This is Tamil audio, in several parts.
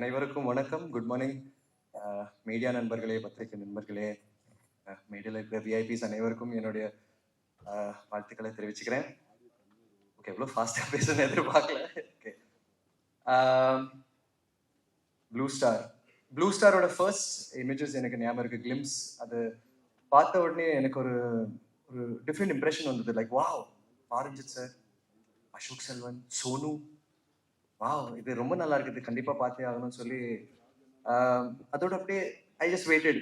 அனைவருக்கும் வணக்கம். Good morning. மீடியா நண்பர்களே, பத்திரிகை நண்பர்களே, மீடியாவில் இருக்கிற விஐபிஸ் அனைவருக்கும் என்னுடைய வாழ்த்துக்களை தெரிவிச்சுக்கிறேன். ஓகே, எவ்வளோ ஃபாஸ்ட்டாக பேசுன்னு எதிர்பார்க்கல. ஓகே, ப்ளூ ஸ்டாரோட ஃபர்ஸ்ட் இமேஜஸ் எனக்கு ஞாபகம் இருக்குது. கிளிம்ஸ் அது பார்த்த உடனே எனக்கு ஒரு ஒரு டிஃப்ரெண்ட் இம்ப்ரெஷன் வந்தது. Like wow, Pa Ranjith sir, Ashok Selvan, Sonu, wow இது ரொம்ப நல்லா இருக்குது, கண்டிப்பாக பார்த்தே ஆகணும்னு சொல்லி அதோட அப்படியே ஐ ஜஸ்ட் வெயிட்டட்.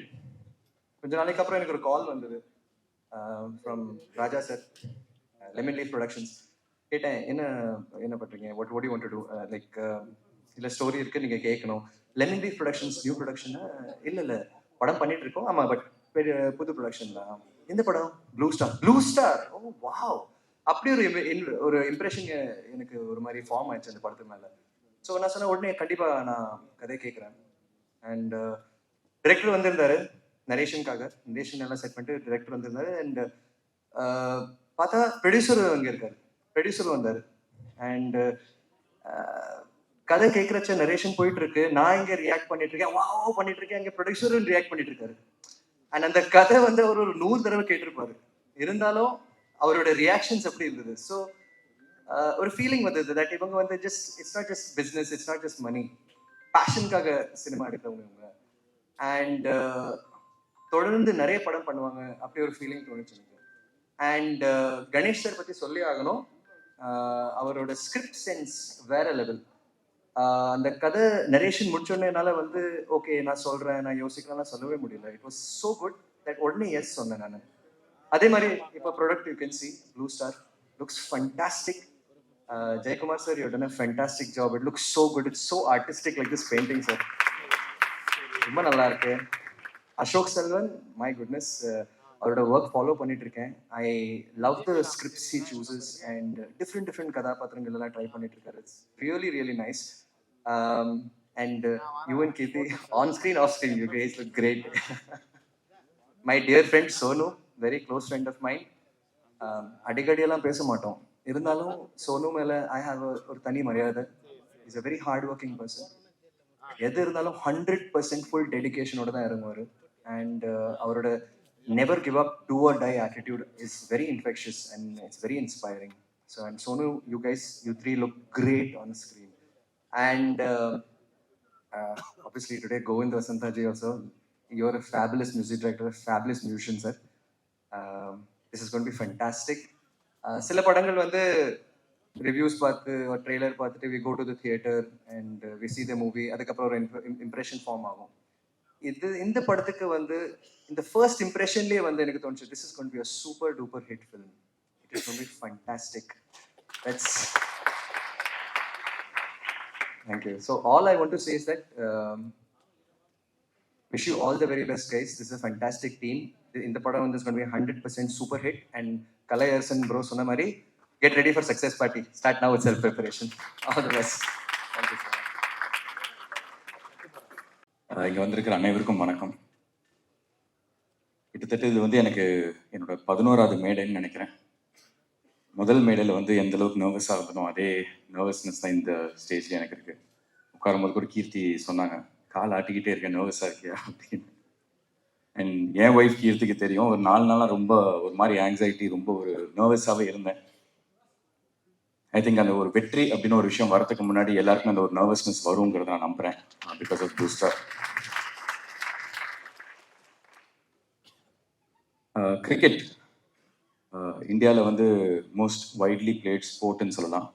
கொஞ்ச நாளைக்கு அப்புறம் எனக்கு ஒரு கால் வந்தது from Raja sir, lemon leaf productions. கேட்டேன், என்ன என்ன பண்ணுறீங்க, what you want to do, like இல்லை ஸ்டோரி இருக்குது நீங்கள் கேட்கணும். லெமன் லீஃப் ப்ரொடக்ஷன்ஸ் நியூ ப்ரொடக்ஷனா? இல்லை படம் பண்ணிட்டு இருக்கோம். ஆமாம், பட் புது ப்ரொடக்ஷன் தான். இந்த படம் ப்ளூ ஸ்டார். ஓ வாவ், அப்படி ஒரு இம்ப்ரெஷன் எனக்கு ஒரு மாதிரி ஃபார்ம் ஆயிடுச்சு அந்த படத்து மேலே. ஸோ நான் சொன்ன உடனே கண்டிப்பாக நான் கதையை கேட்குறேன். அண்ட் டிரெக்டர் வந்திருந்தாரு நரேஷனுக்காக, நரேஷன் எல்லாம் செட் பண்ணிட்டு டிரெக்டர் வந்திருந்தாரு. அண்ட் பார்த்தா ப்ரொடியூசர் அங்கே இருக்காரு, ப்ரொடியூசர் வந்தார். அண்ட் கதை கேட்குறச்ச நரேஷன் போயிட்டு இருக்கு, நான் இங்கே ரியாக்ட் பண்ணிட்டு இருக்கேன், வாவ் பண்ணிட்டு இருக்கேன், அங்கே ப்ரொடியூசரும் ரியாக்ட் பண்ணிட்டு இருக்காரு. அண்ட் அந்த கதை வந்து அவர் ஒரு 100 தடவை கேட்டிருப்பாரு, இருந்தாலும் அவரோட ரியாக்ஷன்ஸ் எப்படி இருந்தது. ஸோ ஒரு ஃபீலிங் வந்தது தட் இவங்க வந்து just it's not just business, it's not just money, பேஷனுக்காக சினிமா எடுக்கிறவங்க இவங்க. அண்ட் தொடர்ந்து நிறைய படம் பண்ணுவாங்க, அப்படி ஒரு ஃபீலிங் தோணுச்சு எனக்கு. அண்ட் கணேஷ் சார் பற்றி சொல்லி ஆகணும். அவரோட ஸ்கிரிப்ட் சென்ஸ் வேற லெவல். அந்த கதை நரேஷன் முடிச்சோடனே என்னால் வந்து ஓகே நான் சொல்கிறேன், நான் யோசிக்கிறேன்லாம் சொல்லவே முடியல. It was so good that உடனே எஸ் சொன்னேன் நான். அதே மாதிரி இப்போ product you can see blue star looks fantastic. Jayakumar sir, you done a fantastic job. It looks so good, it's so artistic like this painting sir, ரொம்ப நல்லா இருக்கு. அசோக் செல்வன், மை குட்னஸ், அவரோட ஒர்க் ஃபாலோ பண்ணிட்டு இருக்கேன். I love the scripts he சூசஸ் and different கதாபாத்திரங்கள் எல்லாம் ட்ரை பண்ணிட்டு இருக்காரு. It's really nice. And you and Keerthi on screen, off screen, you guys look great. My dear friend Sonu, very close friend of mind. அடிக்கடியெல்லாம் பேச மாட்டோம், இருந்தாலும் சோனு மேலே ஐ ஹாவ் ஒரு தனி மரியாதை. Is a very hard working person. எது இருந்தாலும் 100% ஃபுல் டெடிக்கேஷனோட தான் இறங்குவார். அண்ட் அவரோட never give up, do or die attitude is very infectious and it's very inspiring. So and Sonu, you guys, you three look great on screen. And obviously today Govind Vasantaji also, you're a fabulous music director, fabulous musician sir. This is going to be fantastic. சில படங்கள் வந்து ரிவ்யூஸ் பார்த்து ஒரு ட்ரெய்லர் பார்த்துட்டு we go to the theater and we see the movie, அதுக்கப்புறம் ஒரு இம்ப்ரெஷன் ஃபார்ம் ஆகும். இந்த படத்துக்கு வந்து இந்த ஃபர்ஸ்ட் இம்ப்ரெஷன்லேயே வந்து எனக்கு தோணுச்சு, this is going to be a super duper hit film. It is going to be fantastic. That's thank you. So all I want to say is that wish you all the very best guys. This is a fantastic team. In the padam is going to be 100% super hit. And Kalai Arsan bro sonna mari, get ready for success party. Start now with self preparation. All the best. Thank you so much. இங்கே வந்திருக்கிற அனைவருக்கும் வணக்கம். கிட்டத்தட்ட இது வந்து எனக்கு என்னோட 11வது மேடைன்னு நினைக்கிறேன். முதல் மேடையில் வந்து எந்த அளவுக்கு நர்வஸாக இருந்தனோ அதே நர்வஸ்னஸ் தான் இந்த ஸ்டேஜில் எனக்கு இருக்குது. உட்காரும்போது கூட கீர்த்தி சொன்னாங்க, கால் ஆட்டிக்கிட்டே இருக்கேன், நர்வஸாக இருக்கியா அப்படின்னு. அண்ட் என் ஒய்ஃப் கீர்த்திக்கு தெரியும், ஒரு 4 நாளாக ரொம்ப ஒரு மாதிரி ஆங்ஸைட்டி, ரொம்ப ஒரு நர்வஸாகவே இருந்தேன். ஐ திங்க் அந்த ஒரு வெற்றி அப்படின்னு ஒரு விஷயம் வரதுக்கு முன்னாடி எல்லாருக்குமே அந்த ஒரு நர்வஸ்னஸ் வருங்கிறத நான் நம்புகிறேன். Because of Blue Star. Cricket இந்தியாவில் வந்து மோஸ்ட் வைட்லி பிளேட் ஸ்போர்ட்னு சொல்லலாம்.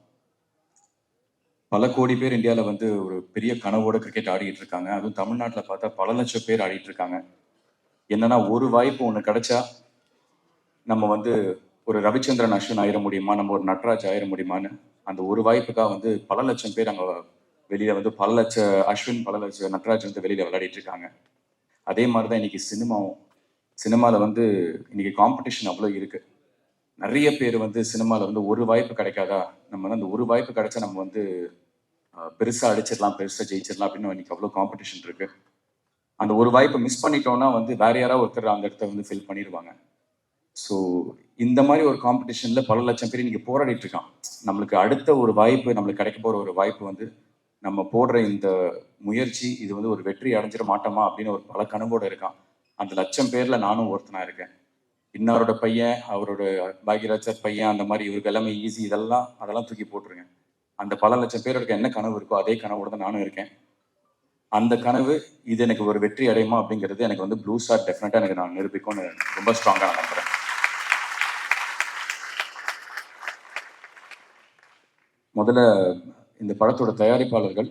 பல கோடி பேர் இந்தியாவில் வந்து ஒரு பெரிய கனவோட கிரிக்கெட் ஆடிட்டு இருக்காங்க. அதுவும் தமிழ்நாட்டில் பார்த்தா பல லட்சம் பேர் ஆடிட்டு இருக்காங்க. என்னன்னா, ஒரு வாய்ப்பு ஒன்று கிடைச்சா நம்ம வந்து ஒரு ரவிச்சந்திரன் அஸ்வின் ஆயிட முடியுமா, நம்ம ஒரு நட்ராஜ் ஆயிட முடியுமான்னு அந்த ஒரு வாய்ப்புக்காக வந்து பல லட்சம் பேர் அங்கே வெளியில் வந்து பல லட்ச அஸ்வின், பல லட்ச நட்ராஜ் வந்து வெளியில் விளையாடிட்டு இருக்காங்க. அதே மாதிரி தான் இன்னைக்கு சினிமாவில் வந்து இன்னைக்கு காம்படிஷன் அவ்வளோ இருக்குது. நிறைய பேர் வந்து சினிமாவில் வந்து ஒரு வாய்ப்பு கிடைக்காதா, நம்ம வந்து அந்த ஒரு வாய்ப்பு கிடைச்சா நம்ம வந்து பெருசாக அடிச்சிடலாம், பெருசாக ஜெயிச்சிடலாம் அப்படின்னு இன்னைக்கு அவ்வளோ காம்படிஷன் இருக்கு. அந்த ஒரு வாய்ப்பை மிஸ் பண்ணிட்டோம்னா வந்து வேற யாராவது ஒருத்தர் அந்த இடத்த வந்து ஃபில் பண்ணிடுவாங்க. ஸோ இந்த மாதிரி ஒரு காம்படிஷனில் பல லட்சம் பேர் இன்னைக்கு போராடிட்டு இருக்கான். நம்மளுக்கு அடுத்த ஒரு வாய்ப்பு, நம்மளுக்கு கிடைக்க போகிற ஒரு வாய்ப்பு வந்து நம்ம போடுற இந்த முயற்சி இது வந்து ஒரு வெற்றி அடைஞ்சிட மாட்டோமா அப்படின்னு ஒரு பல கனவோடு இருக்கான். அந்த 1,00,000 பேரில் நானும் ஒருத்தனா இருக்கேன். இன்னவரோட பையன், அவரோட பாக்யராஜ் சார் பையன், அந்த மாதிரி இவருக்கு எல்லாமே ஈஸி, அதெல்லாம் தூக்கி போட்டுருங்க. அந்த பல லட்சம் பேருக்கு என்ன கனவு இருக்கோ அதே கனவோடு தான் நானும் இருக்கேன். அந்த கனவு இது எனக்கு ஒரு வெற்றி அடையுமா அப்படிங்கிறது எனக்கு வந்து ப்ளூ ஸ்டார் டெஃபினட்டாக எனக்கு நான் நிரூபிக்கும்னு ரொம்ப ஸ்ட்ராங்காக நான் நம்புகிறேன். முதல்ல இந்த படத்தோட தயாரிப்பாளர்கள்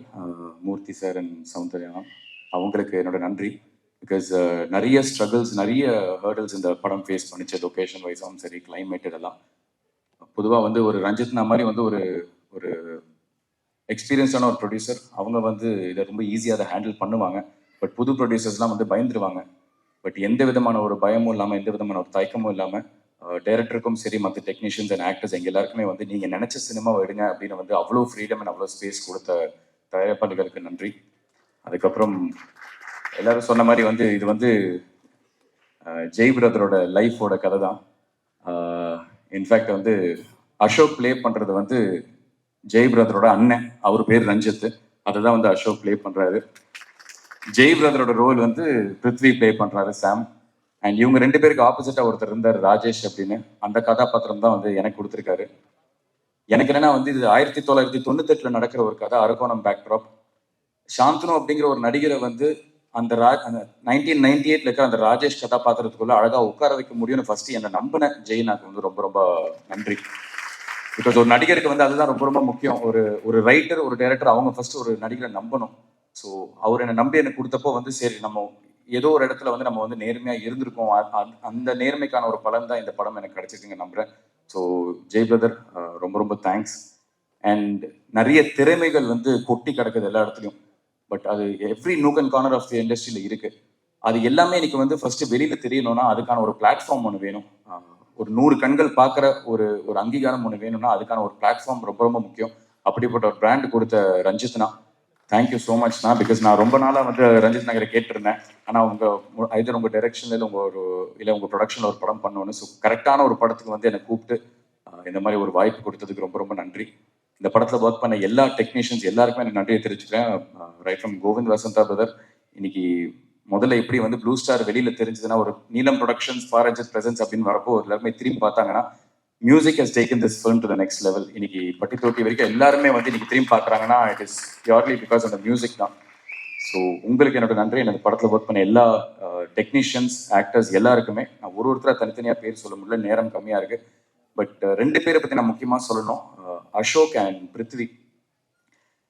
மூர்த்தி சார் அண்ட் சௌந்தர்யா, அவங்களுக்கு என்னோட நன்றி. பிகாஸ் நிறைய ஸ்ட்ரகிள்ஸ், நிறைய ஹேர்டல்ஸ் இந்த படம் ஃபேஸ் பண்ணிச்சு, லொக்கேஷன் வைஸாகவும் சரி, கிளைமேட் இதெல்லாம். பொதுவாக வந்து ஒரு ரஞ்சித்னா மாதிரி வந்து ஒரு ஒரு எக்ஸ்பீரியன்ஸான ஒரு ப்ரொடியூசர், அவங்க வந்து இதை ரொம்ப ஈஸியாக அதை ஹேண்டில் பண்ணுவாங்க. பட் புது ப்ரொடியூசர்ஸ்லாம் வந்து பயந்துருவாங்க. பட் எந்த விதமான ஒரு பயமும் இல்லாமல், எந்த விதமான ஒரு தயக்கமும் இல்லாமல், டைரக்டருக்கும் சரி, மற்ற டெக்னீஷியன்ஸ் அண்ட் ஆக்டர்ஸ் எங்கள் எல்லாருக்குமே வந்து நீங்கள் நினச்ச சினிமாவை எடுங்க அப்படின்னு வந்து அவ்வளோ ஃப்ரீடம் அண்ட் அவ்வளோ ஸ்பேஸ் கொடுத்த தயாரிப்பாளர்களுக்கு நன்றி. அதுக்கப்புறம் எல்லாரும் சொன்ன மாதிரி வந்து இது வந்து ஜெய் பிரதரோட லைஃபோட கதை தான். இன்ஃபேக்ட் வந்து அசோக் ப்ளே பண்ணுறது வந்து ஜெய் பிரதரோட அண்ணன், அவர் பேர் ரஞ்சித், அதை தான் வந்து அசோக் ப்ளே பண்ணுறாரு. ஜெய் பிரதரோட ரோல் வந்து பிருத்வி ப்ளே பண்ணுறாரு, சாம். அண்ட் இவங்க 2 பேருக்கு ஆப்போசிட்டாக ஒருத்தர் இருந்தார், ராஜேஷ் அப்படின்னு. அந்த கதாபாத்திரம் தான் வந்து எனக்கு கொடுத்துருக்காரு. எனக்கு என்னன்னா வந்து இது 1998 நடக்கிற ஒரு கதை, அரக்கோணம் பேக்ட்ராப். சாந்தனு அப்படிங்கிற ஒரு நடிகரை வந்து அந்த 1998 இருக்கிற அந்த ராஜேஷ் கதாபாத்திரத்துக்குள்ள அழகாக உட்கார வைக்க முடியும்னு ஃபர்ஸ்ட் என்னை நம்பின ஜெயினாக்கு வந்து ரொம்ப ரொம்ப நன்றி. பிகாஸ் ஒரு நடிகருக்கு வந்து அதுதான் ரொம்ப ரொம்ப முக்கியம். ஒரு ரைட்டர், ஒரு டைரக்டர், அவங்க ஃபர்ஸ்ட் ஒரு நடிகரை நம்பணும். ஸோ அவர் என்னை நம்பி எனக்கு கொடுத்தப்போ வந்து சரி, நம்ம ஏதோ ஒரு இடத்துல வந்து நம்ம வந்து நேர்மையாக இருந்திருக்கோம். அந்த நேர்மைக்கான ஒரு பலன் தான் இந்த படம் எனக்கு கிடைச்சிருக்குங்க நம்புறேன். ஸோ ஜெய் பிரதர், ரொம்ப ரொம்ப தேங்க்ஸ். அண்ட் நிறைய திறமைகள் வந்து கொட்டி கிடக்குது எல்லா இடத்துலையும். பட் அது every nook and corner of the இண்டஸ்ட்ரியில் இருக்கு. அது எல்லாமே இன்னைக்கு வந்து ஃபர்ஸ்ட் வெளியில தெரியணும்னா அதுக்கான ஒரு பிளாட்ஃபார்ம் ஒன்று வேணும். ஒரு 100 கண்கள் பார்க்குற ஒரு அங்கீகாரம் ஒன்று வேணும்னா அதுக்கான ஒரு பிளாட்ஃபார்ம் ரொம்ப ரொம்ப முக்கியம். அப்படிப்பட்ட ஒரு பிராண்ட் கொடுத்த ரஞ்சித்னா, தேங்க்யூ ஸோ மச்னா. பிகாஸ் நான் ரொம்ப நாளாக வந்து ரஞ்சித் நகரை கேட்டிருந்தேன். ஆனால் ஐதர் உங்கள் டைரக்ஷனில் இல்லை உங்கள் ப்ரொடக்ஷனில் ஒரு படம் பண்ணணும்னு. ஸோ கரெக்டான ஒரு படத்துக்கு வந்து என்னை கூப்பிட்டு இந்த மாதிரி ஒரு வாய்ப்பு கொடுத்ததுக்கு ரொம்ப ரொம்ப நன்றி. இந்த படத்தில் ஒர்க் பண்ண எல்லா டெக்னீஷியன்ஸ் எல்லாருக்குமே எனக்கு நன்றியை தெரிவிச்சுக்கிறேன். Right from Kovind Vasantha brother. இன்னைக்கு முதல்ல எப்படி வந்து ப்ளூ ஸ்டார் வெளியில தெரிஞ்சதுன்னா, ஒரு நீலம் ப்ரொடக்ஷன்ஸ் ஃபார் ரஞ்சித் பிரசன்ஸ் அப்படின்னு வரப்போ எல்லாருமே திரும்பி பார்த்தாங்கன்னா, music has taken this film to the next level. இன்னைக்கு பட்டி தொட்டி வரைக்கும் எல்லாருமே வந்து இன்னைக்கு திரும்பி பார்க்குறாங்கன்னா, it is purely because of the music தான். ஸோ உங்களுக்கு என்னோட நன்றி. எனக்கு படத்தில் ஒர்க் பண்ண எல்லா டெக்னீஷியன்ஸ், ஆக்டர்ஸ் எல்லாருக்குமே. நான் ஒருத்தராக தனித்தனியாக பேர் சொல்ல முடியல, நேரம் கம்மியாக இருக்கு. பட் 2 பேரை பற்றி நான் முக்கியமாக சொல்லணும், அசோக் அண்ட் பிருத்வி.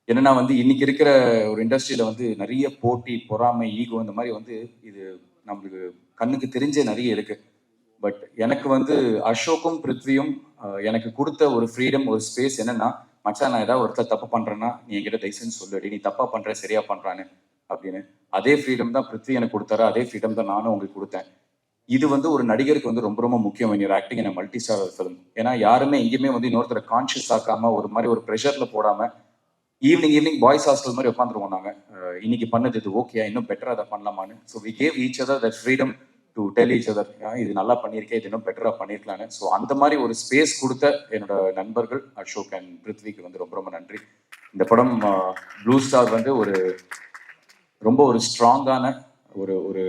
என்னன்னா வந்து இன்னைக்கு இருக்கிற ஒரு இண்டஸ்ட்ரியில வந்து நிறைய போட்டி, பொறாமை, ஈகோ, இந்த மாதிரி வந்து இது நம்மளுக்கு கண்ணுக்கு தெரிஞ்சே நிறைய இருக்கு. பட் எனக்கு வந்து அசோக்கும் பிருத்வியும் எனக்கு கொடுத்த ஒரு ஃப்ரீடம், ஒரு ஸ்பேஸ் என்னன்னா, மச்சான் நான் ஏதாவது ஒருத்தர் தப்பு பண்றேன்னா நீ என்கிட்ட தயவுசெய்து சொல்லுடி, நீ தப்பா பண்ற சரியா பண்றான்னு அப்படின்னு. அதே ஃப்ரீடம் தான் பிருத்வி எனக்கு கொடுத்தாரு, அதே ஃப்ரீடம் தான் நானும் உங்களுக்கு கொடுத்தேன். இது வந்து ஒரு நடிகருக்கு வந்து ரொம்ப ரொம்ப முக்கியம் when you're acting in a multi star film. ஏன்னா யாருமே எங்கேயுமே வந்து இன்னொருத்தரை கான்ஷியஸ் ஆக்காம ஒரு மாதிரி ஒரு ப்ரெஷர்ல போடாம ஈவினிங் பாய்ஸ் ஹாஸ்டல் மாதிரி உட்காந்துருவோம் நாங்கள். இன்னைக்கு பண்ணது இது ஓகே, இன்னும் பெட்டராக அதை பண்ணலாமான்னு. So we gave each other that freedom to tell each other, இது நல்லா பண்ணியிருக்கேன், இது இன்னும் பெட்டராக பண்ணியிருக்கலான்னு. ஸோ அந்த மாதிரி ஒரு ஸ்பேஸ் கொடுத்த என்னோட நண்பர்கள் அசோக் அண்ட் பிருத்விக்கு வந்து ரொம்ப ரொம்ப நன்றி. இந்த படம் ப்ளூ ஸ்டார் வந்து ரொம்ப ஒரு ஸ்ட்ராங்கான ஒரு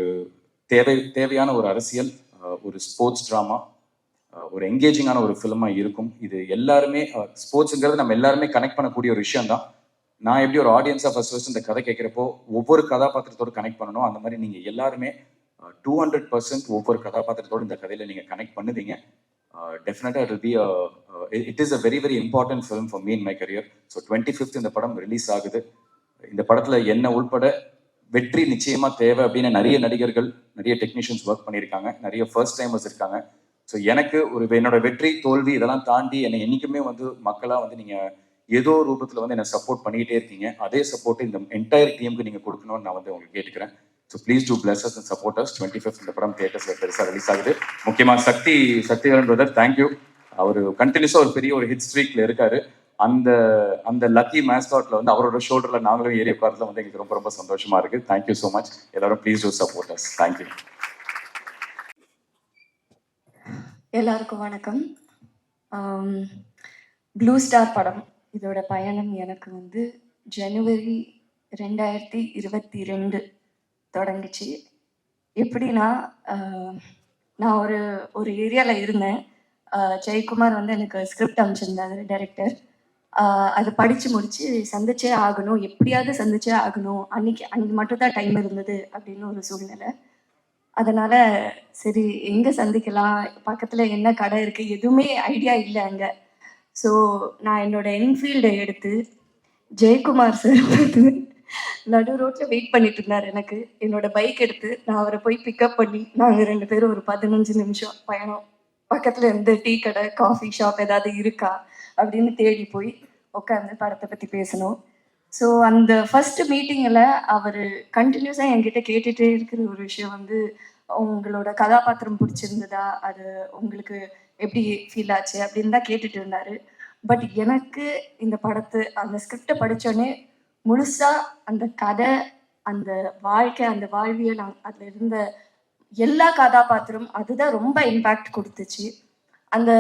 தேவையான ஒரு அரசியல், ஒரு ஸ்போர்ட்ஸ் ட்ராமா, ஒரு என்கேஜிங்கான ஒரு ஃபிலிமாக இருக்கும். இது எல்லாருமே ஸ்போர்ட்ஸுங்கிறது நம்ம எல்லாருமே கனெக்ட் பண்ணக்கூடிய ஒரு விஷயம் தான். நான் எப்படி ஒரு ஆடியன்ஸாக ஃபர்ஸ்ட் இந்த கதை கேட்குறப்போ ஒவ்வொரு கதாபாத்திரத்தோடு கனெக்ட் பண்ணணும், அந்த மாதிரி நீங்கள் எல்லாருமே 200% ஒவ்வொரு கதாபாத்திரத்தோடு இந்த கதையில் நீங்கள் கனெக்ட் பண்ணுவீங்க. டெஃபினட்டாக it is a very very important film for me in my career. So 25th இந்த படம் ரிலீஸ் ஆகுது. இந்த படத்தில் என்ன உள்பட வெற்றி நிச்சயமா தேவை அப்படின்னு நிறைய நடிகர்கள், நிறைய டெக்னீஷியன்ஸ் ஒர்க் பண்ணியிருக்காங்க, நிறைய ஃபர்ஸ்ட் டைமர்ஸ் இருக்காங்க. ஸோ எனக்கு என்னோட வெற்றி தோல்வி இதெல்லாம் தாண்டி என்னை என்றைக்குமே வந்து மக்களாக வந்து நீங்கள் ஏதோ ரூபத்தில் வந்து என்னை சப்போர்ட் பண்ணிக்கிட்டே இருக்கீங்க. அதே சப்போர்ட் இந்த என்டையர் டீமுக்கு நீங்கள் கொடுக்கணும்னு நான் வந்து உங்களுக்கு கேட்டுக்கிறேன். So please do plus us and support us. 25th இந்த படம் தியேட்டர்ஸில் பெருசாக ரிலீஸ் ஆகுது. முக்கியமாக சக்திவேலன் பிரதர், தேங்க்யூ. அவர் கண்டினியூஸாக ஒரு பெரிய ஒரு ஹிட் ஸ்ட்ரீக்ல இருக்காரு. அந்த லக்கி மேஸ்காட்ல வந்து அவரோட ஷோல்டர்ல நாங்களும் ஏறி உட்கார்றதுல வந்து எங்களுக்கு ரொம்ப ரொம்ப சந்தோஷமா இருக்கு. Thank you so much. எல்லாரும் please do support us. Thank you. எல்லாருக்கும் வணக்கம். ப்ளூ ஸ்டார் படம் இதோட பயணம் எனக்கு வந்து ஜனவரி 2022 தொடங்குச்சு. எப்படின்னா, நான் ஒரு ஒரு ஏரியாவில் இருந்தேன். ஜெயக்குமார் வந்து எனக்கு ஸ்கிரிப்ட் அனுப்பிச்சிருந்தாரு டைரக்டர். அதை படித்து முடித்து சந்திச்சே ஆகணும், எப்படியாவது சந்திச்சே ஆகணும், அன்னைக்கு மட்டும் தான் டைம் இருந்தது அப்படின்னு ஒரு சூழ்நிலை. அதனால் சரி எங்கே சந்திக்கலாம், பக்கத்தில் என்ன கடை இருக்குது, எதுவுமே ஐடியா இல்லை அங்கே. ஸோ நான் என்னோடய என்ஃபீல்டை எடுத்து ஜெயக்குமார் சார் வந்து நடு ரோட்டில் வெயிட் பண்ணிட்டு இருந்தார். எனக்கு என்னோட பைக் எடுத்து நான் அவரை போய் பிக்கப் பண்ணி நாங்கள் 2 பேரும் ஒரு 15 நிமிஷம் பயணம், பக்கத்தில் இருந்து டீ கடை காஃபி ஷாப் ஏதாவது இருக்கா அப்படின்னு தேடி போய் உட்காந்து படத்தை பற்றி பேசணும். ஸோ அந்த ஃபர்ஸ்ட் மீட்டிங்கில் அவர் கண்டினியூஸாக என்கிட்ட கேட்டுகிட்டே இருக்கிற ஒரு விஷயம் வந்து, உங்களோட கதாபாத்திரம் பிடிச்சிருந்ததா, அது உங்களுக்கு எப்படி ஃபீல் ஆச்சு அப்படின்னு தான் கேட்டுட்டு இருந்தார். பட் எனக்கு இந்த படத்தை அந்த ஸ்கிரிப்டை படித்தோடனே முழுசாக அந்த கதை, அந்த வாழ்க்கை, அந்த வாழ்வியல், அதில் இருந்த எல்லா கதாபாத்திரம் அதுதான் ரொம்ப இம்பேக்ட் கொடுத்துச்சு. அந்த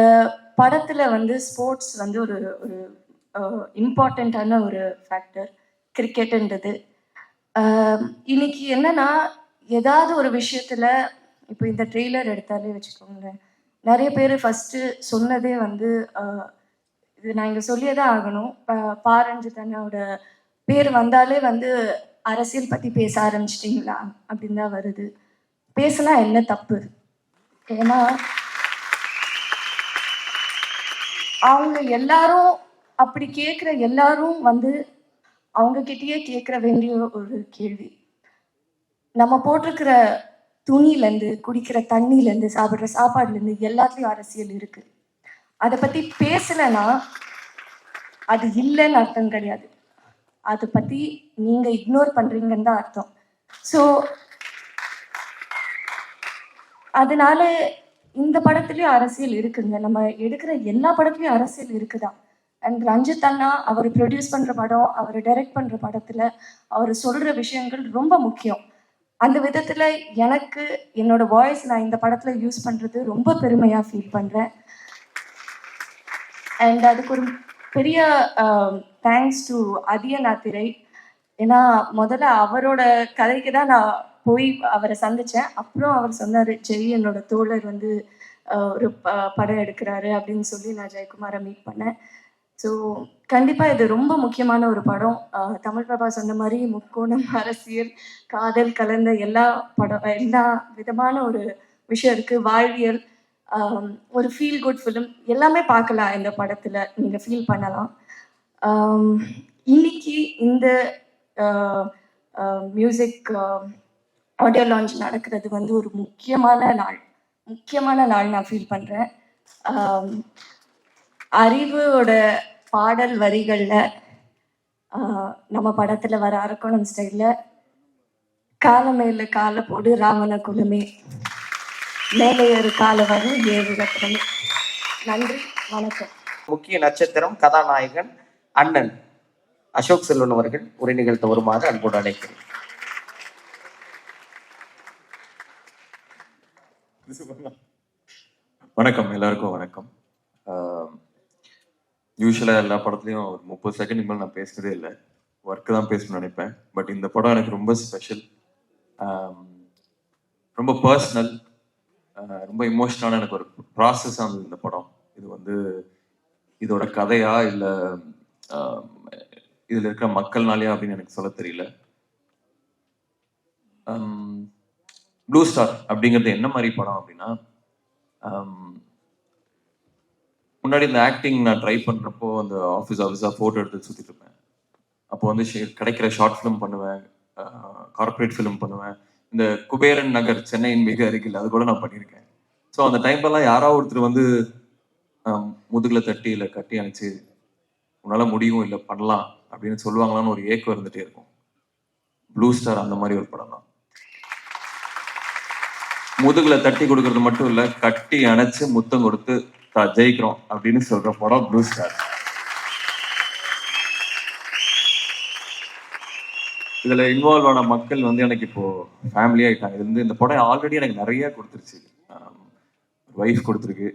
படத்தில் வந்து ஸ்போர்ட்ஸ் வந்து ஒரு ஒரு இம்பார்ட்டண்ட்டான ஒரு ஃபேக்டர், கிரிக்கெட்டுன்றது. இன்னைக்கு என்னன்னா, ஏதாவது ஒரு விஷயத்தில் இப்போ இந்த ட்ரெய்லர் எடுத்தாலே வச்சுக்கோங்களேன், நிறைய பேர் ஃபஸ்ட்டு சொன்னதே வந்து இது நான் இங்கே சொல்லியே தான் ஆகணும். பாரஞ்சிதனோட பேர் வந்தாலே வந்து அரசியல் பற்றி பேச ஆரம்பிச்சிட்டிங்களா அப்படின்னு தான் வருது. பேசினா என்ன தப்பு? ஏன்னா அவங்க எல்லாரும் அப்படி கேட்குற எல்லாரும் வந்து அவங்கக்கிட்டேயே கேட்குற வேண்டிய ஒரு கேள்வி, நம்ம போட்டிருக்கிற துணியிலேருந்து, குடிக்கிற தண்ணியிலேருந்து, சாப்பிட்ற சாப்பாடுலேருந்து எல்லாத்துலேயும் அரசியல் இருக்குது. அதை பற்றி பேசலைன்னா அது இல்லைன்னு அர்த்தம் கிடையாது, அதை பற்றி நீங்கள் இக்னோர் பண்ணுறீங்கன்னு தான் அர்த்தம். ஸோ அதனால இந்த படத்துலேயும் அரசியல் இருக்குங்க, நம்ம எடுக்கிற எல்லா படத்துலையும் அரசியல் இருக்குதா. அண்ட் ரஞ்சித் அண்ணா அவர் ப்ரொடியூஸ் பண்ணுற படம், அவர் டைரக்ட் பண்ணுற படத்தில் அவர் சொல்கிற விஷயங்கள் ரொம்ப முக்கியம். அந்த விதத்தில் எனக்கு என்னோட வாய்ஸ் நான் இந்த படத்தில் யூஸ் பண்ணுறது ரொம்ப பெருமையாக ஃபீல் பண்ணுறேன். அண்ட் அதுக்கு ஒரு பெரிய தேங்க்ஸ் டு அதியநாத்திரை. ஏன்னா முதல்ல அவரோட கதைக்கு தான் நான் போய் அவரை சந்தித்தேன். அப்புறம் அவர் சொன்னார், ஜெய் என்னோட தோழர் வந்து ஒரு படம் எடுக்கிறாரு அப்படின்னு சொல்லி நான் ஜெயக்குமாரை மீட் பண்ணேன். ஸோ கண்டிப்பாக இது ரொம்ப முக்கியமான ஒரு படம். தமிழ் பிரபா சொன்ன மாதிரி முக்கோணம், அரசியல், காதல் கலந்த எல்லா விதமான ஒரு விஷயம் இருக்குது. வாழ்வியல், ஒரு ஃபீல் குட் ஃபிலிம் எல்லாமே பார்க்கலாம் இந்த படத்தில், நீங்கள் ஃபீல் பண்ணலாம். இன்னைக்கு இந்த மியூசிக் ஆடியோ லான்ச் நடக்கிறது வந்து ஒரு முக்கியமான நாள் நான் ஃபீல் பண்ணுறேன். அறிவோட பாடல் வரிகளில் நம்ம படத்தில் வர அரக்கோணம் ஸ்டைலில் காலமேல காலை போடு ராவண குலமே, மேலே ஒரு கால வரும் ஏழு ரத்னமே. நன்றி, வணக்கம். முக்கிய நட்சத்திரம் கதாநாயகன் அண்ணன் அசோக் செல்வன் அவர்கள் உரை நிகழ்த்த வருமாறு அன்போடு அழைக்கிறேன். வணக்கம், எல்லாருக்கும் வணக்கம். யூஸ்வலாக எல்லா படத்துலையும் ஒரு 30 செகண்ட் மேலே நான் பேசுனதே இல்லை, ஒர்க்கு தான் பேசணும்னு நினைப்பேன். பட் இந்த படம் எனக்கு ரொம்ப ஸ்பெஷல், ரொம்ப பர்சனல், ரொம்ப இமோஷனலான எனக்கு ஒரு ப்ராசஸாக இருந்தது இந்த படம். இது வந்து இதோட கதையா இல்லை இதில் இருக்கிற மக்கள்னாலையா அப்படின்னு எனக்கு சொல்ல தெரியல. ப்ளூ ஸ்டார் அப்படிங்கிறது என்ன மாதிரி படம் அப்படின்னா, முன்னாடி இந்த ஆக்டிங் நான் ட்ரை பண்ணுறப்போ அந்த ஆஃபீஸாக ஃபோட்டோ எடுத்து சுற்றிட்டு இருப்பேன். அப்போ வந்து கிடைக்கிற ஷார்ட் ஃபிலிம் பண்ணுவேன், கார்பரேட் ஃபிலிம் பண்ணுவேன். இந்த குபேரன் நகர் சென்னையின் மிக அருகில் அது கூட நான் பண்ணியிருக்கேன். ஸோ அந்த டைம்லலாம் யாராவது ஒருத்தர் வந்து முதுகில் தட்டி இல்லை கட்டி அணைச்சி உன்னால் முடியும் இல்லை பண்ணலாம் அப்படின்னு சொல்லுவாங்களான்னு ஒரு ஏக்கம் இருந்துகிட்டே இருக்கும். ப்ளூ ஸ்டார் அந்த மாதிரி ஒரு படம் தான். முதுகில் தட்டி கொடுக்கறது மட்டும் இல்லை, கட்டி அணைச்சு முத்தம் கொடுத்து ஜெயிக்கிறோம் அப்படின்னு சொல்ற படம் ப்ளூ ஸ்டார். இதுல இன்வால்வ் ஆன மக்கள் வந்து எனக்கு இப்போ ஃபேமிலி ஆயிட்டாங்க. இது வந்து இந்த படம் ஆல்ரெடி எனக்கு நிறைய கொடுத்துருச்சு. ஒய்ஃப் கொடுத்துருக்கு,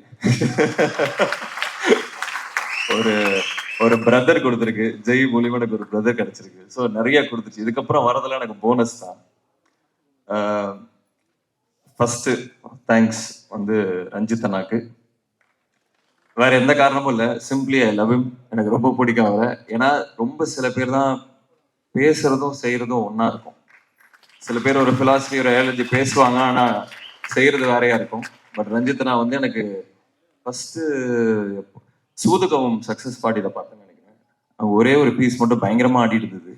ஒரு ஒரு பிரதர் கொடுத்துருக்கு. ஜெய் மூலியமா எனக்கு ஒரு பிரதர் கிடைச்சிருக்கு. ஸோ நிறைய கொடுத்துச்சு. இதுக்கப்புறம் வரதெல்லாம் எனக்கு போனஸ் தான். ஃபர்ஸ்ட் தேங்க்ஸ் வந்து ரஞ்சித் அண்ணாக்கு. வேற எந்த காரணமும் இல்லை, சிம்பிளி ஐ லவ் ஹிம். எனக்கு ரொம்ப பிடிக்கும் அவரை. ஏன்னா ரொம்ப சில பேர் தான் பேசுறதும் செய்யறதும் ஒண்ணா இருக்கும். சில பேர் ஒரு பிலாசபி ஒரு ஐடியாலஜி பேசுவாங்க, ஆனா செய்யறது வேறையா இருக்கும். பட் ரஞ்சித் அண்ணா வந்து எனக்கு ஃபர்ஸ்ட் சூதுகவும் சக்சஸ் பார்ட்டியில பார்த்தேன்னு நினைக்கிறேன். அவங்க ஒரே ஒரு பீஸ் மட்டும் பயங்கரமா ஆடிட்டு இருந்தது.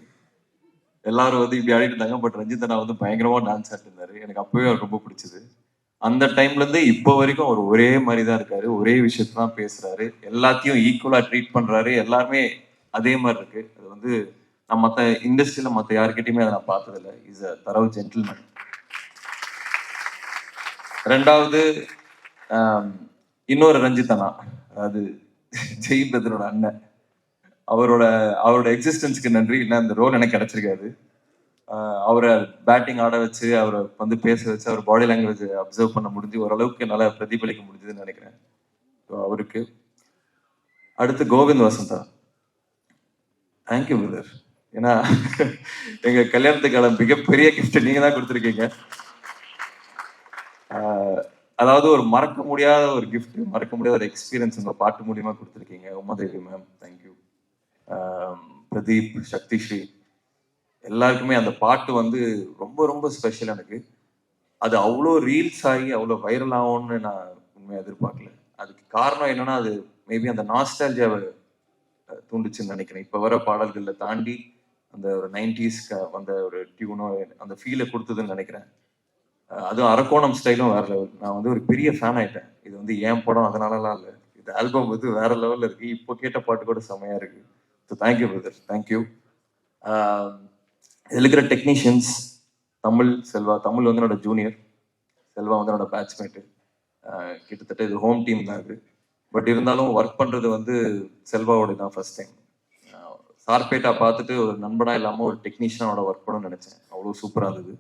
எல்லாரும் வந்து இப்படி ஆடிட்டு இருந்தாங்க. பட் ரஞ்சித் அண்ணா வந்து பயங்கரமா டான்ஸ் ஆடிட்டு இருந்தாரு. எனக்கு அப்பவே அவர் ரொம்ப பிடிச்சது. அந்த டைம்ல இருந்து இப்போ வரைக்கும் அவர் ஒரே மாதிரி தான் இருக்காரு. ஒரே விஷயத்த தான் பேசுறாரு. எல்லாத்தையும் ஈக்குவலா ட்ரீட் பண்றாரு. எல்லாருமே அதே மாதிரி இருக்கு. அது வந்து நான் மற்ற இண்டஸ்ட்ரியில மற்ற யாருக்கிட்டையுமே அதை நான் பார்த்ததில்லை. இஸ் அ தரவு ஜென்டில்மேன். ரெண்டாவது இன்னொரு ரஞ்சித் அண்ணா, அதாவது ஜெய் பிரதரோட அண்ணன். அவரோட எக்ஸிஸ்டன்ஸ்க்கு நன்றி. இல்லை அந்த ரோல் எனக்கு கிடைச்சிருக்காது. அவரை பேட்டிங் ஆட வச்சு, அவரை வந்து பேச வச்சு, அவர் பாடி லாங்குவேஜ் அப்சர்வ் பண்ண முடிஞ்சு ஓரளவுக்கு நல்லா பிரதிபலிக்க முடிஞ்சதுன்னு நினைக்கிறேன். ஸோ அவருக்கு. அடுத்து கோவிந்த் வசந்தா, தேங்க்யூ பிரதர். ஏன்னா எங்க கல்யாணத்துக்கான மிகப்பெரிய கிஃப்ட் நீங்க தான் கொடுத்துருக்கீங்க. அதாவது ஒரு மறக்க முடியாத ஒரு கிஃப்ட், மறக்க முடியாத ஒரு எக்ஸ்பீரியன்ஸ் உங்க பாட்டு மூலியமா கொடுத்துருக்கீங்க. Umadevi ma'am thank you. பிரதீப், சக்திஸ்ரீ, எல்லாருக்குமே அந்த பாட்டு வந்து ரொம்ப ரொம்ப ஸ்பெஷல் எனக்கு. அது அவ்வளோ ரீல்ஸ் ஆகி அவ்வளோ வைரல் ஆகும்னு நான் உண்மையாக எதிர்பார்க்கல. அதுக்கு காரணம் என்னன்னா, அது மேபி அந்த நாஸ்டாலஜியாவை தூண்டுச்சுன்னு நினைக்கிறேன். இப்போ வர பாடல்களை தாண்டி அந்த ஒரு 90s அந்த ஒரு டியூனோ அந்த ஃபீலை கொடுத்ததுன்னு நினைக்கிறேன். அதுவும் அரக்கோணம் ஸ்டைலும் வேற லெவல். நான் வந்து ஒரு பெரிய ஃபேன் ஆயிட்டேன். இது வந்து ஏன் படம் அதனாலலாம் இல்லை, இது ஆல்பம் வந்து வேற லெவலில் இருக்கு. இப்போ கேட்ட பாட்டு கூட செம்மையா இருக்கு. So thank you brother, thank you. இதில் இருக்கிற டெக்னீஷியன்ஸ், செல்வா தமிழ் வந்து என்னோட ஜூனியர், செல்வா வந்து என்னோட பேட்ச்மேட்டு. கிட்டத்தட்ட இது ஹோம் டீம் தான் இது. பட் இருந்தாலும் ஒர்க் பண்ணுறது வந்து செல்வாவோட தான் ஃபர்ஸ்ட் டைம். சார்பேட்டா பார்த்துட்டு ஒரு நண்பனா இல்லாமல் ஒரு டெக்னீஷியனோட ஒர்க் பண்ணணும்னு நினச்சேன். அவ்வளோ சூப்பராக இருந்தது.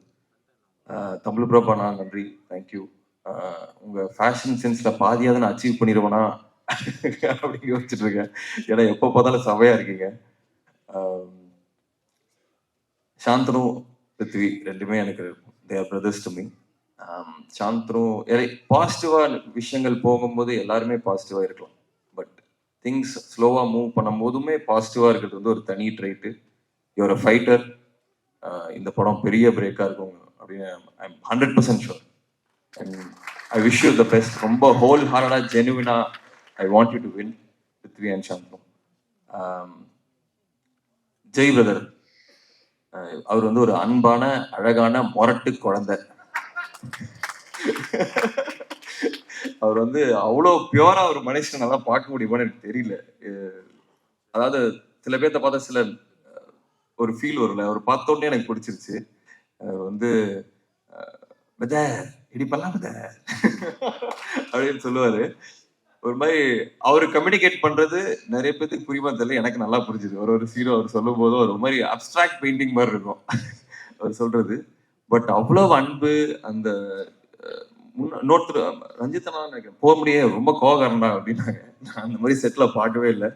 தமிழ் ப்ரோப்பாண்ணா நன்றி, தேங்க்யூ. உங்கள் ஃபேஷன் சென்ஸில் பாதியாவது நான் அச்சீவ் பண்ணிடுவேனா அப்படின்னு யோசிச்சுட்டு இருக்கேன். ஏன்னா எப்போ பார்த்தாலும் சவையாக இருக்கீங்க. சாந்தனு, பிருத்வி ரெண்டுமே எனக்கு தேர் பிரதர்ஸ் டு மீ. சாந்தனு பாசிட்டிவாக விஷயங்கள் போகும்போது எல்லாருமே பாசிட்டிவாக இருக்கலாம். பட் திங்ஸ் ஸ்லோவாக மூவ் பண்ணும் போதுமே பாசிட்டிவாக இருக்கிறது வந்து ஒரு தனி ட்ரைட்டு. Your a fighter. இந்த படம் பெரிய பிரேக்காக இருக்கும் அப்படின்னு I am 100% sure. And I wish you the best. ரொம்ப ஹோல் ஹார்டடாக ஜெனுவினாக I want you to win Prithvi and Shanthanu. Jai brother, அவர் வந்து ஒரு அன்பான அழகான மொரட்டு குழந்தை. அவர் வந்து அவ்வளோ பியூரா ஒரு மனுஷன் நல்லா பார்க்க முடியுமான்னு எனக்கு தெரியல. அதாவது சில பேர்த்த பார்த்தா சில ஒரு ஃபீல் வரும்ல, அவர் பார்த்த உடனே எனக்கு பிடிச்சிருச்சு. வந்து பத இடி பண்ணலாம் பத அப்படின்னு சொல்லுவாரு. ஒரு மாதிரி அவரு கம்யூனிகேட் பண்றது நிறைய பேருக்கு புரியுமா தெரியல, எனக்கு நல்லா புரிஞ்சுது. ஒரு சீரோ அவர் சொல்லும் போதும் ஒரு மாதிரி அப்டிராக்ட் பெயிண்டிங் மாதிரி இருக்கும் அவர் சொல்றது. பட் அவ்வளவு அன்பு. அந்த இன்னொருத்தர் ரஞ்சித்தனா போக முடியாது, ரொம்ப கோவக்காரன்டா அப்படின்னாங்க. நான் அந்த மாதிரி செட்ல பார்க்கவே இல்லை.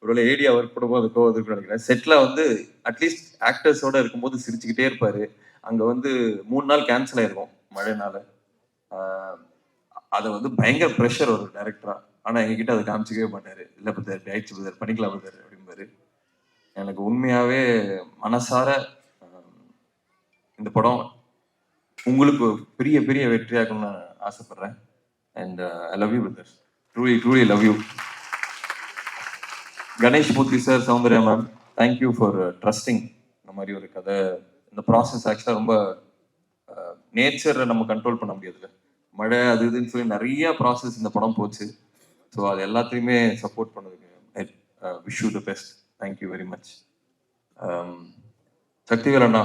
ஒருவேளை ஏடியா ஒர்க் பண்ணும்போது அது கோவம் இருக்குன்னு நினைக்கிறேன். செட்ல வந்து அட்லீஸ்ட் ஆக்டர்ஸோட இருக்கும்போது சிரிச்சுக்கிட்டே இருப்பாரு. அங்க வந்து 3 நாள் கேன்சல் ஆயிருக்கும் மழைனால. அதை வந்து பயங்கர ப்ரெஷர் ஒரு டைரக்டரா. ஆனா எங்ககிட்ட அதை காமிச்சிக்கவே மாட்டாரு. இல்லை பத்தார் ஆயிடுச்சு பத்தார் பண்ணிக்கலாம் பத்தார் அப்படிம்பாரு. எனக்கு உண்மையாவே மனசார இந்த படம் உங்களுக்கு பெரிய பெரிய வெற்றியாகணும்னு ஆசைப்படுறேன். And I love you brother, truly truly love you. Ganesh Murthy sir, Soundarya ma'am, thank you for trusting. இந்த மாதிரி ஒரு கதை, இந்த ப்ராசஸ் ஆக்சுவலாக ரொம்ப நேச்சரை நம்ம கண்ட்ரோல் பண்ண முடியாதுல்ல. மழை அது இதுன்னு சொல்லி நிறைய ப்ராசஸ் இந்த படம் போச்சு. ஸோ அது எல்லாத்தையுமே சப்போர்ட் பண்ணதுக்கு I wish you the best. Thank you very much. Sakthivel அண்ணா,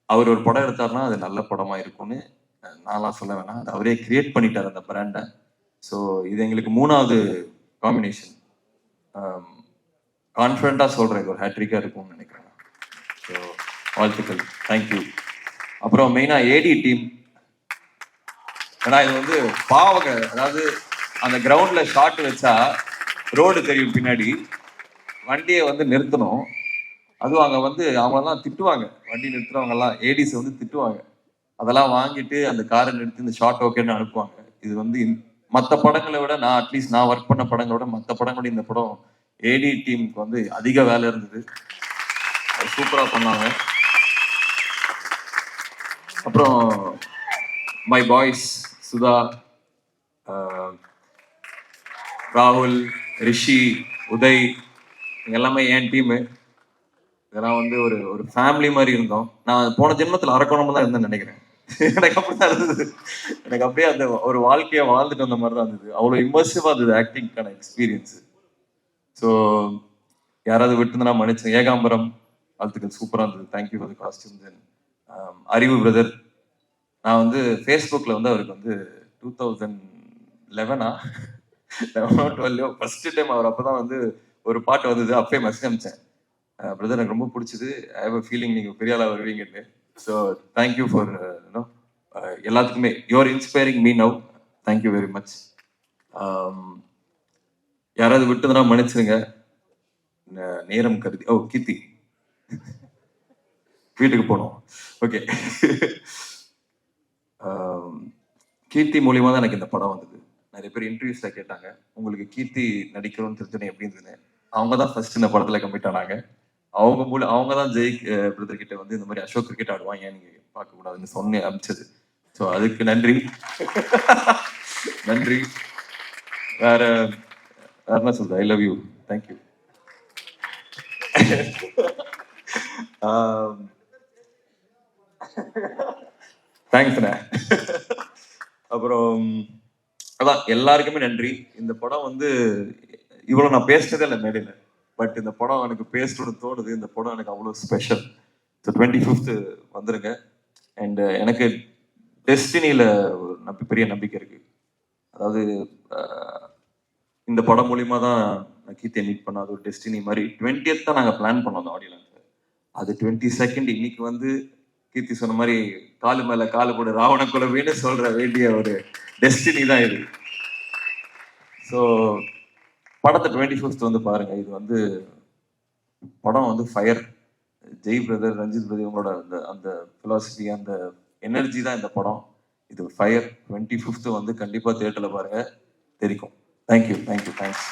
அவர் ஒரு படம் எடுத்தாருன்னா அது நல்ல படமா இருக்கும்னு நான்லாம் சொல்ல வேணாம். அது அவரே கிரியேட் பண்ணிட்டார் அந்த பிராண்டை. ஸோ இது எங்களுக்கு 3வது காம்பினேஷன். கான்ஃபிடண்டாக சொல்கிறேன், ஒரு ஹேட்ரிக்காக இருக்கும்னு நினைக்கிறேன். ஸோ வாழ்த்துக்கள், தேங்க்யூ. அப்புறம் மெயினாக ஏடி டீம். ஏன்னா இது வந்து பாவங்க, அதாவது அந்த கிரவுண்டில் ஷாட் வச்சா ரோடு தெரியும் பின்னாடி, வண்டியை வந்து நிறுத்தணும். அதுவும் அங்க வந்து அவங்கெல்லாம் திட்டுவாங்க, வண்டி நிறுத்துறவங்க எல்லாம் ஏடிஸ் வந்து திட்டுவாங்க. அதெல்லாம் வாங்கிட்டு அந்த காரை நிறுத்தி இந்த ஷார்ட் ஓகேன்னு அனுப்புவாங்க. இது வந்து மற்ற படங்களை விட நான் அட்லீஸ்ட் நான் ஒர்க் பண்ண படங்களை விட மற்ற படங்களோட இந்த படம் ஏடி டீமுக்கு வந்து அதிக வேலை இருந்தது. அது சூப்பரா பண்ணாங்க. அப்புறம் மை பாய்ஸ் சுதா, ராகுல், ரிஷி, உதய், இவங்க எல்லாமே என் டீமு. இதெல்லாம் வந்து ஒரு ஒரு ஃபேமிலி மாதிரி இருந்தோம். நான் போன ஜென்மத்தில் அரக்கோணமா தான் இருந்தேன்னு நினைக்கிறேன். எனக்கு அப்படிதான் இருந்தது. எனக்கு அப்படியே அந்த ஒரு வாழ்க்கையை வாழ்ந்துட்டு வந்த மாதிரி தான் இருந்தது. அவ்வளோ இமர்சிவா இருந்தது ஆக்டிங்கான எக்ஸ்பீரியன்ஸ். ஸோ யாராவது விட்டுருந்தா மன்னிச்சு. ஏகாம்பரம் வாழ்த்துக்கள், சூப்பராக இருந்தது. Thank you for the costumes. அறிவு பிரதர், நான் வந்து ஃபேஸ்புக்கில் வந்து அவருக்கு வந்து 2011 ஃபர்ஸ்ட் டைம் அவர் அப்பதான் வந்து ஒரு பாட்டு வந்தது, அப்பயே மெசேஜ் அனுப்பிச்சேன். பிரதர் எனக்கு ரொம்ப பிடிச்சது, ஐ ஹேவ் அ ஃபீலிங் நீங்க பெரிய ஆளா வருவீங்கன்னு. ஸோ தேங்க்யூ ஃபார் எல்லாத்துக்குமே. You're inspiring me now. Thank you very much. யாராவது விட்டுதுன்னா மன்னிச்சிருங்க. நேரம் கருதி. ஓ கீர்த்தி வீட்டுக்கு போனோம். ஓகே. கீர்த்தி மூலியமா தான் எனக்கு இந்த படம் வந்தது. நிறைய பேர் இன்டர்வியூஸ்ல கேட்டாங்க, உங்களுக்கு கீர்த்தி நடிக்கிறோம்னு தெரிஞ்சு எப்படி இருந்ததுன்னு. அவங்க தான் ஃபர்ஸ்ட் இந்த படத்துல கமிட் ஆனாங்க. அவங்க தான் ஜெய் பிரதர் கிட்ட வந்து இந்த மாதிரி அசோக் கிரிக்கெட் ஆடுவாங்க, ஏன் நீங்க பார்க்க கூடாதுன்னு சொன்னே அமிச்சது. ஸோ அதுக்கு நன்றி. நன்றி. வேற என்ன சொல்றது, ஐ லவ் யூ, தேங்க்யூ. தேங்க்ஸ்ண்ணே. அப்புறம் அதான் எல்லாருக்குமே நன்றி. இந்த படம் வந்து இவ்வளோ நான் பேசினதே இல்லை மேடையில், பட் இந்த படம் எனக்கு பேசணும்னு தோணுது. இந்த படம் எனக்கு அவ்வளோ ஸ்பெஷல். ஸோ 25th வந்துருங்க. அண்ட் எனக்கு டெஸ்டினியில் ஒரு பெரிய நம்பிக்கை இருக்கு. அதாவது இந்த படம் மூலியமா தான் நான் கீர்த்தியை மீட் பண்ண, அது ஒரு டெஸ்டினி மாதிரி. 20th தான் நாங்கள் பிளான் பண்ணோம் அந்த ஆடியோ. அது 22nd இன்னைக்கு வந்து கீர்த்தி சொன்ன மாதிரி காலு மேல காலு போடு ராவண குலவேன்னு சொல்ற வேண்டிய ஒரு டெஸ்டினி தான் இது. ஸோ படத்தை 25th வந்து பாருங்க. இது வந்து படம் வந்து fire. Jai brother, Ranjith brother, இவங்களோட அந்த அந்த பிலாசபி, அந்த எனர்ஜி தான் இந்த படம். இது ஃபயர். 25th வந்து கண்டிப்பா தியேட்டர்ல பாருங்க, தெரிக்கும். Thank you, thank you, thanks.